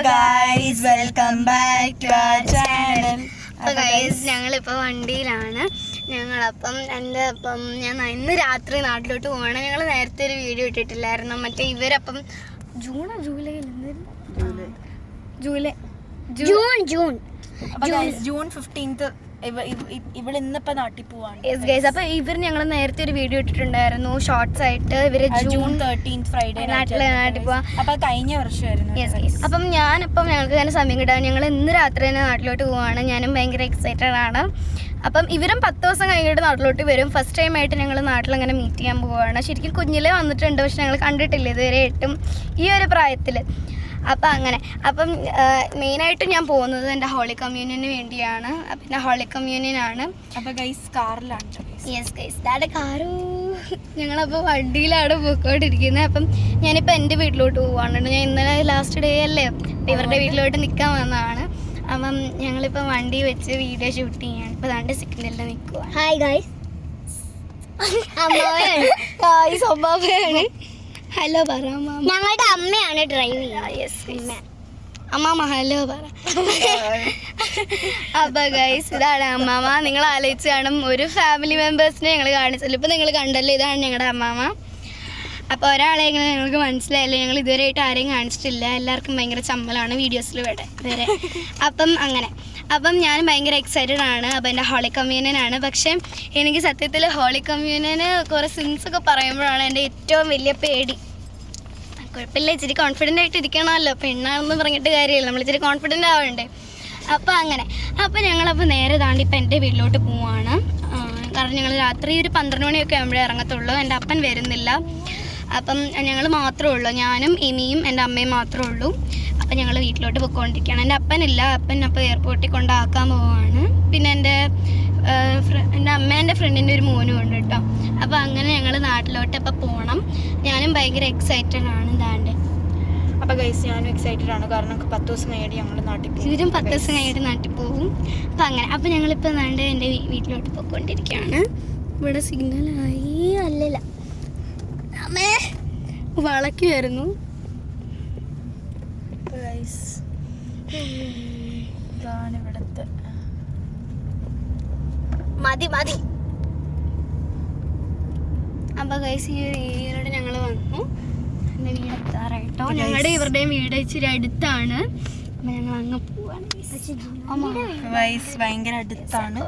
Guys, welcome back to our channel. അപ്പോൾ guys, ഞങ്ങളിപ്പോൾ വണ്ടിയിലാണ്. ഞങ്ങളപ്പം ഞാൻ ഇന്ന് രാത്രി നാട്ടിലോട്ട് പോവാണ്. ഞങ്ങൾ നേരത്തെ ഒരു വീഡിയോ ഇട്ടിട്ടില്ലായിരുന്നു. മറ്റേ ഇവരപ്പം ജൂൺ 15th ഇവിടെ ഇന്നിപ്പോ നാട്ടിൽ പോവാണ്. അപ്പൊ ഇവർ ഞങ്ങൾ നേരത്തെ ഒരു വീഡിയോ ഇട്ടിട്ടുണ്ടായിരുന്നു ഷോർട്സ് ആയിട്ട്. ഇവര് ജൂൺ 13 ഫ്രൈഡേ നാട്ടിൽ പോവാ. അപ്പൊ കഴിഞ്ഞ വർഷമായിരുന്നു. അപ്പം ഞങ്ങൾക്ക് അങ്ങനെ സമയം കിട്ടാൻ ഞങ്ങൾ ഇന്ന് രാത്രി തന്നെ നാട്ടിലോട്ട് പോവാണ്. ഞാനും ഭയങ്കര എക്സൈറ്റഡ് ആണ്. അപ്പം ഇവരും 10 ദിവസം കഴിഞ്ഞിട്ട് നാട്ടിലോട്ട് വരും. ഫസ്റ്റ് ടൈം ആയിട്ട് ഞങ്ങൾ നാട്ടിൽ അങ്ങനെ മീറ്റ് ചെയ്യാൻ പോവുകയാണ്. ശരിക്കും കുഞ്ഞിലേ വന്നിട്ടുണ്ട്, പക്ഷെ ഞങ്ങൾ കണ്ടിട്ടില്ല ഇതുവരെ ആയിട്ടും ഈ ഒരു പ്രായത്തിൽ. അപ്പം മെയിനായിട്ട് ഞാൻ പോകുന്നത് എൻ്റെ ഹോളി കമ്മ്യൂണിയന് വേണ്ടിയാണ്. പിന്നെ ഹോളി കമ്മ്യൂണിയനാണ്. അപ്പോൾ ഗൈസ് കാറിലാണ്. Yes guys, that car. ഞങ്ങളപ്പോൾ വണ്ടിയിലാണ് പോയിക്കൊണ്ടിരിക്കുന്നത്. അപ്പം ഞാനിപ്പോൾ എൻ്റെ വീട്ടിലോട്ട് പോവാണ്. ഞാൻ ഇന്നലെ ലാസ്റ്റ് ഡേ അല്ലേ, അപ്പം ഇവരുടെ വീട്ടിലോട്ട് നിൽക്കാൻ വന്നതാണ്. അപ്പം ഞങ്ങളിപ്പോൾ വണ്ടി വെച്ച് വീഡിയോ ഷൂട്ട് ചെയ്യാണ്. ഇപ്പോൾ ദാണ്ട് സിഗ്നലിൽ നിൽക്കുക. ഹായ് ഗൈസ്, സ്വഭാവമാണ്. ഹലോ പറ. ഞങ്ങളുടെ അമ്മയാണ് ഡ്രൈവ് ചെയ്യുന്നത്. അമ്മാമ്മ ഹലോ പറ. അപ്പൊ ഗൈസ്, ഇതാണ് അമ്മാമ്മ. നിങ്ങൾ ആലോചിച്ച് കാണും, ഒരു ഫാമിലി മെമ്പേഴ്സിനെ ഞങ്ങൾ കാണിച്ചല്ലോ. ഇപ്പം നിങ്ങൾ കണ്ടല്ലോ, ഇതാണ് ഞങ്ങളുടെ അമ്മാമ്മ. അപ്പോൾ ഒരാളെ ഇങ്ങനെ ഞങ്ങൾക്ക് മനസ്സിലായല്ലോ. ഞങ്ങൾ ഇതുവരെയായിട്ട് ആരെയും കാണിച്ചിട്ടില്ല. എല്ലാവർക്കും ഭയങ്കര ചമ്മലാണ് വീഡിയോസിൽ വരെ. അപ്പം ഞാൻ ഭയങ്കര എക്സൈറ്റഡ് ആണ്. അപ്പം എൻ്റെ ഹോളി കമ്മ്യൂണിയനാണ്. പക്ഷേ എനിക്ക് സത്യത്തിൽ ഹോളി കമ്മ്യൂണിയന് കുറേ സിൻസൊക്കെ പറയുമ്പോഴാണ് എൻ്റെ ഏറ്റവും വലിയ പേടി. കുഴപ്പമില്ല, ഇച്ചിരി കോൺഫിഡൻ്റ് ആയിട്ട് ഇരിക്കണമല്ലോ, പെണ്ണാണെന്ന് പറഞ്ഞിട്ട് കാര്യമില്ല, നമ്മൾ ഇച്ചിരി കോൺഫിഡൻ്റ് ആവണ്ടേ. അപ്പം ഞങ്ങളപ്പോൾ നേരെ താണ്ടി ഇപ്പം എൻ്റെ വീട്ടിലോട്ട് പോവാണ്. കാരണം ഞങ്ങൾ രാത്രി ഒരു 12 മണിയൊക്കെ ആകുമ്പോഴേ ഇറങ്ങത്തുള്ളൂ. എൻ്റെ അപ്പൻ വരുന്നില്ല. അപ്പം ഞങ്ങൾ മാത്രമേ ഉള്ളൂ, ഞാനും ഇനിയും എൻ്റെ അമ്മയും മാത്രമേ ഉള്ളൂ. അപ്പം ഞങ്ങൾ വീട്ടിലോട്ട് പോയിക്കൊണ്ടിരിക്കുകയാണ്. എൻ്റെ അപ്പനില്ല, അപ്പൻ അപ്പോൾ എയർപോർട്ടിൽ കൊണ്ടാക്കാൻ പോവാണ്. പിന്നെ എൻ്റെ അമ്മേൻ്റെ ഫ്രണ്ടിൻ്റെ ഒരു മോനും ഉണ്ട് കേട്ടോ. അപ്പോൾ അങ്ങനെ ഞങ്ങൾ നാട്ടിലോട്ട് അപ്പോൾ പോകണം. ഞാനും ഭയങ്കര എക്സൈറ്റഡ് ആണ്. ദാണ്ട് അപ്പോൾ ഗൈസ്, ഞാനും എക്സൈറ്റഡ് ആണ്. കാരണം 10 ദിവസം കഴിഞ്ഞിട്ട് ഞങ്ങൾ നാട്ടിൽ പോകും. ഇവരും 10 ദിവസം കഴിഞ്ഞിട്ട് നാട്ടിൽ പോകും. അപ്പോൾ ഞങ്ങളിപ്പോൾ ദാണ്ട് എൻ്റെ വീട്ടിലോട്ട് പോയിക്കൊണ്ടിരിക്കുകയാണ്. ഇവിടെ സിഗ്നലായി അല്ലല്ല അമ്മേ വളയ്ക്കുമായിരുന്നു. ഇതാണ് ഇവിടുത്തെ മതി. അപ്പോൾ ഗൈസ്, ഈ ഒരു ഏരിയയിലൂടെ ഞങ്ങൾ വന്നു. എൻ്റെ വീട് എത്താറായിട്ടോ. ഞങ്ങളുടെ ഇവരുടെയും വീട് ഇച്ചിരി അടുത്താണ്. അപ്പം ഞങ്ങൾ അങ്ങ് പോവാണ്. ഭയങ്കര അടുത്താണ്.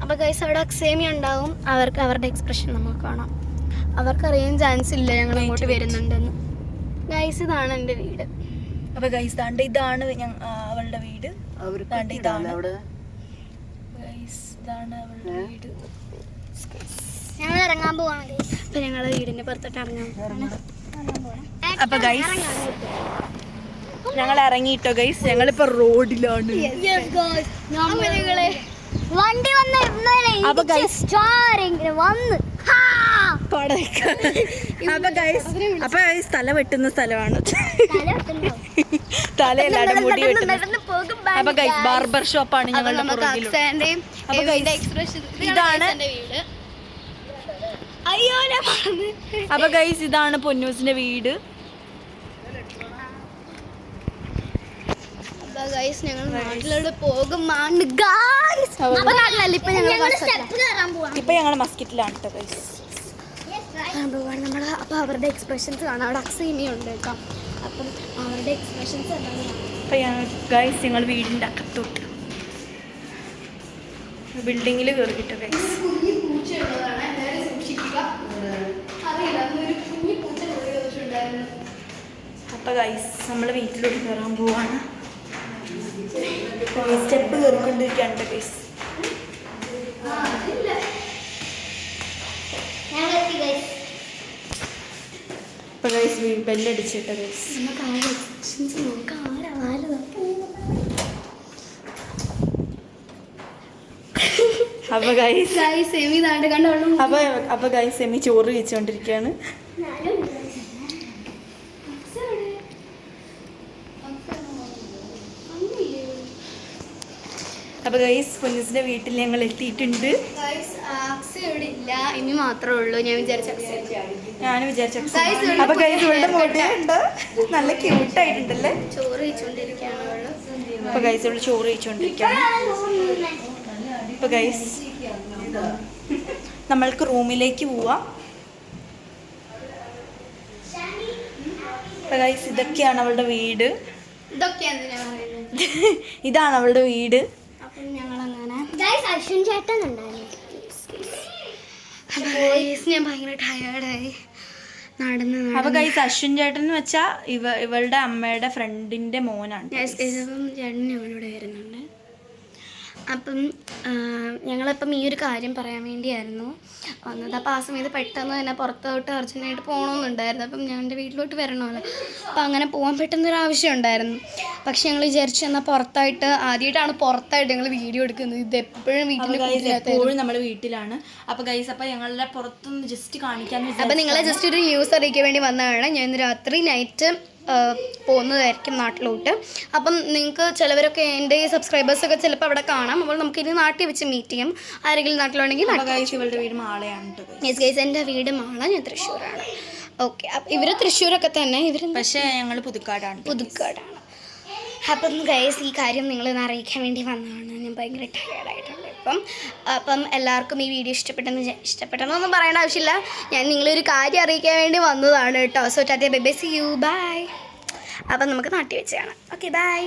അപ്പോൾ ഗൈസ്, അവിടെ അക്സേമി ഉണ്ടാവും. അവർക്ക് അവരുടെ എക്സ്പ്രഷൻ നമുക്ക് കാണാം. അവർക്കറിയാൻ ചാൻസ് ഇല്ല ഞങ്ങൾ അങ്ങോട്ട് വരുന്നുണ്ടെന്ന്. ഗൈസ്, ഇതാണ് എൻ്റെ വീട്. അപ്പോൾ ഗൈസ്, ഇതാണ് അവളുടെ വീട്. ഇതാണ് അവളുടെ വീട്. ഞങ്ങൾ ഇറങ്ങാൻ പോവാണ്. അപ്പം ഞങ്ങളുടെ വീടിൻ്റെ പുറത്തോട്ട് ഇറങ്ങാൻ പോവാണ്. അപ്പോൾ ഗൈസ്, ഞങ്ങൾ ഇറങ്ങിയിട്ടോ ഗൈസ്. ഞങ്ങളിപ്പോൾ റോഡിലാണ്. വണ്ടി വന്ന് അപ്പൊ തല വെട്ടുന്ന സ്ഥലമാണ്. തലയല്ലാതെ മുടി വെട്ടുന്ന. അപ്പൊ ഗൈസ്, ബാർബർ ഷോപ്പാണ് ഞങ്ങളുടെ പുറകിലുള്ളത്. ഇതാണ്. അപ്പൊ ഗൈസ്, ഇതാണ് പൊന്നൂസിന്റെ വീട്. ഞങ്ങൾ നാട്ടിലോട്ട് പോകും. ഇപ്പൊ ഞങ്ങൾ മസ്കറ്റിലാണ് കേട്ടോ ഗൈസ്. അപ്പോൾ അവരുടെ എക്സ്പ്രഷൻസ് കാണാം. അവിടെ അക്സേമിയുണ്ട് കേട്ടോ. അപ്പം അവരുടെ എക്സ്പ്രഷൻസ് അപ്പം ഗൈസ്, ഞങ്ങൾ വീടിൻ്റെ അകത്തോട്ട് ബിൽഡിങ്ങിൽ കയറിയിട്ട് ഗൈസ്. അപ്പം ഗൈസ്, നമ്മൾ വീട്ടിലോട്ട് കയറാൻ പോവാണ്. സ്റ്റെപ്പ് കയറിക്കൊണ്ടിരിക്കുകയാണ് ഗൈസ്. അപ്പോൾ ഗൈസ്, ബെല്ലടിച്ചിട്ട് ഗൈസ്. അപ്പോൾ ഗൈസ്, അപ്പോൾ ഗൈസ്, സെമി ചോറ് കഴിച്ചുകൊണ്ടിരിക്കുകയാണ്. അപ്പോൾ ഗൈസ്, പൊന്നൂസിൻ്റെ വീട്ടിൽ ഞങ്ങൾ എത്തിയിട്ടുണ്ട്. ഇവിടെ ഇല്ല, ഇനി മാത്രമേ ഉള്ളൂ. ഞാൻ വിചാരിച്ച ഞാൻ വിചാരിച്ചു. അപ്പൊ ഗൈസ് ഇവളുടെ മുടിയുണ്ട്, നല്ല ക്യൂട്ടായിട്ടുണ്ടല്ലേ. ചോറ് കഴിച്ചുകൊണ്ടിരിക്കുകയാണ് അവള്. അപ്പൊ ഗൈസ് ഇവള് ചോറ് കഴിച്ചുകൊണ്ടിരിക്കുകയാണ്. അപ്പൊ ഗൈസ് നമ്മൾക്ക് റൂമിലേക്ക് പോവാം. അപ്പൊ ഗൈസ് ഇതൊക്കെയാണ് അവളുടെ വീട്. ഇതാണ് അവളുടെ വീട്. അപ്പം ഞങ്ങളങ്ങനെ അശ്വിൻ ചേട്ടൻ ഉണ്ടായിരുന്നു. ഞാൻ ഭയങ്കര ടയേർഡായി നടന്ന്. അപ്പൊ ഗൈസ് അശ്വിൻ ചേട്ടൻ എന്ന് വെച്ചാ ഇവളുടെ അമ്മയുടെ ഫ്രണ്ടിന്റെ മോനാണ്. അപ്പം ചേട്ടൻ ഇവിടെ വരുന്നുണ്ട്. അപ്പം ഞങ്ങളിപ്പം ഈ ഒരു കാര്യം പറയാൻ വേണ്ടിയായിരുന്നു വന്നത്. അപ്പോൾ ആ സമയത്ത് പെട്ടെന്ന് തന്നെ പുറത്തോട്ട് അർജൻറ്റായിട്ട് പോകണമെന്നുണ്ടായിരുന്നു. അപ്പം ഞാൻ എൻ്റെ വീട്ടിലോട്ട് വരണമല്ലോ. അപ്പം അങ്ങനെ പോകാൻ പെട്ടെന്നൊരു ആവശ്യം ഉണ്ടായിരുന്നു. പക്ഷെ ഞങ്ങൾ വിചാരിച്ചു എന്നാൽ പുറത്തായിട്ട് ഞങ്ങൾ വീഡിയോ എടുക്കുന്നത്. ഇത് എപ്പോഴും എപ്പോഴും നമ്മുടെ വീട്ടിലാണ്. അപ്പോൾ ഗൈസ് അപ്പോൾ ഞങ്ങളുടെ പുറത്തൊന്ന് ജസ്റ്റ് കാണിക്കാമെന്ന് വിചാരിച്ചു. അപ്പം നിങ്ങളെ ജസ്റ്റ് ഒരു ന്യൂസ് അറിയിക്കാൻ വേണ്ടി വന്നതാണ്. ഞാൻ ഇന്ന് രാത്രി നൈറ്റ് പോകുന്നതായിരിക്കും നാട്ടിലോട്ട്. അപ്പം നിങ്ങൾക്ക് ചിലവരൊക്കെ എൻ്റെ സബ്സ്ക്രൈബേഴ്സൊക്കെ ചിലപ്പോൾ അവിടെ കാണാം. അപ്പോൾ നമുക്കിനി നാട്ടിൽ വെച്ച് മീറ്റ് ചെയ്യാം. ആരെങ്കിലും നാട്ടിലുണ്ടെങ്കിൽ ഇവളുടെ വീട് മാളയാണ്. യെസ് ഗൈസ്, എൻ്റെ വീട് മാള, ഞാൻ തൃശ്ശൂരാണ്. ഓക്കെ, അപ്പം ഇവർ തൃശ്ശൂരൊക്കെ തന്നെ, പക്ഷേ ഞങ്ങൾ പുതുക്കാടാണ്. അപ്പം ഗൈസ് ഈ കാര്യം നിങ്ങളൊന്ന് അറിയിക്കാൻ വേണ്ടി വന്നതാണ്. ഞാൻ ഭയങ്കര ടയേർഡായിട്ടുണ്ട് അപ്പം എല്ലാവർക്കും ഈ വീഡിയോ ഇഷ്ടപ്പെട്ടെന്നൊന്നും പറയേണ്ട ആവശ്യമില്ല. ഞാൻ നിങ്ങളൊരു കാര്യം അറിയിക്കാൻ വേണ്ടി വന്നതാണ് കേട്ടോ. So tata bye bye, see you, bye. അപ്പം നമുക്ക് നാട്ടിൽ വെച്ച് കാണാം. Okay, by.